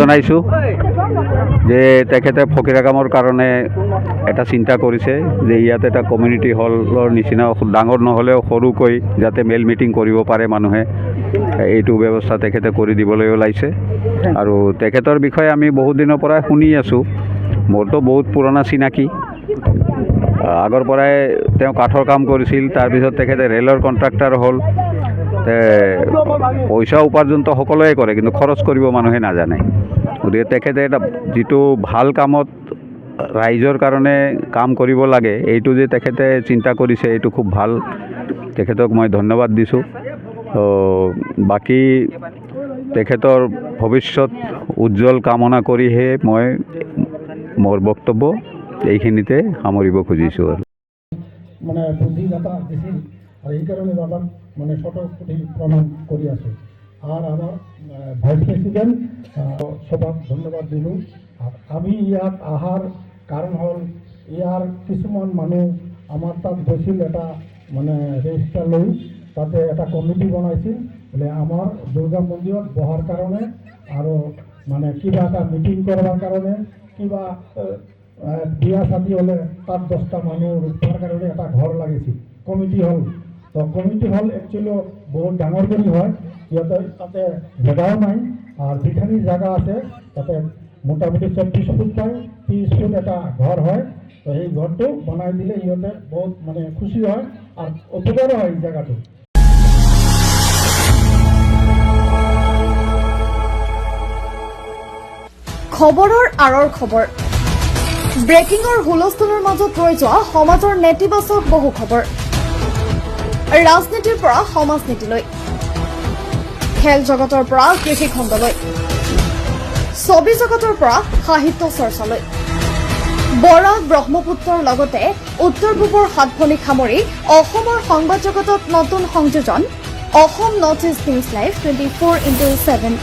জনাইছোঁ যে তেখেতে ফকীৰা কামৰ কাৰণে এটা চিন্তা কৰিছে যে ইয়াতে এটা কমিউনিটি হলৰ নিচিনা ডাঙৰ নহ'লেও সৰুকৈ যাতে মেল মিটিং কৰিব পাৰে মানুহে, এইটো ব্যৱস্থা তেখেতে কৰি দিবলৈ ওলাইছে। আৰু তেখেতৰ বিষয়ে আমি বহুত দিনৰ পৰাই শুনি আছোঁ। মোৰতো বহুত পুৰণা চিনাকি, আগৰ পৰাই তেওঁ কাঠৰ কাম কৰিছিল, তাৰপিছত তেখেতে ৰেলৰ কণ্ট্ৰাক্টৰ হ'ল। পইচা উপাৰ্জনটো সকলোৱে কৰে, কিন্তু খৰচ কৰিব মানুহে নাজানে। গতিকে তেখেতে এটা যিটো ভাল কামত ৰাইজৰ কাৰণে কাম কৰিব লাগে, এইটো যে তেখেতে চিন্তা কৰিছে, এইটো খুব ভাল। তেখেতক মই ধন্যবাদ দিছোঁ। বাকী তেখেতৰ ভৱিষ্যত উজ্জ্বল কামনা কৰিহে মই মোৰ বক্তব্য এইখিনিতে সামৰিব খুজিছোঁ। আৰু মানে বুদ্ধি দাতা দিছিল, আর এই কারণে দাদা মানে শতকোটি প্রমাণ করে আছে। আর আমার ভাইস প্রেসিডেন্ট সবাক ধন্যবাদ দিল। আর আমি ইয়াত আহার কারণ হল ইয়ার কিছুমান মানুষ আমার তাত গৈছিল, এটা মানে রেজিস্টার লৈ তাতে এটা কমিটি বনাইছিল বলে আমার দুর্গা মন্দিৰত বহাৰ কাৰণে আৰু মানে কিবা এটা মিটিং কৰবাৰ কাৰণে, কিবা বিয়া শাদী হলে তাত 10টা মানুষ রূপার কারণে একটা ঘর লাগিছিল কমিটি হল। তো কমিটি হল একচুয়ালি বহুত ডাঙর করে হয়, সিহঁতে তাতে জেগাও নাই। আর যেখানে জায়গা আছে তাতে মোটামুটি 24 ফুট পায়, 30 ফুট একটা ঘর হয়। তো এই ঘরটো বানাই দিলে সিহঁতে বহুত মানে খুশি হয় আর উপকারও হয় এই জায়গাটো। খবৰৰ আঁৰৰ খবৰ, ব্ৰেকিঙৰ হুলস্থুলৰ মাজত ৰৈ যোৱা সমাজৰ নেতিবাচক বহু খবৰ। ৰাজনীতিৰ পৰা সমাজ নীতিলৈ, খেল জগতৰ পৰা কৃষি খণ্ডলৈ, ছবি জগতৰ পৰা সাহিত্য চৰ্চালৈ, বৰাক ব্ৰহ্মপুত্ৰৰ লগতে উত্তৰ পূবৰ সাতভনীক সামৰি অসমৰ সংবাদ জগতত নতুন সংযোজন Assam north east news live 24/7।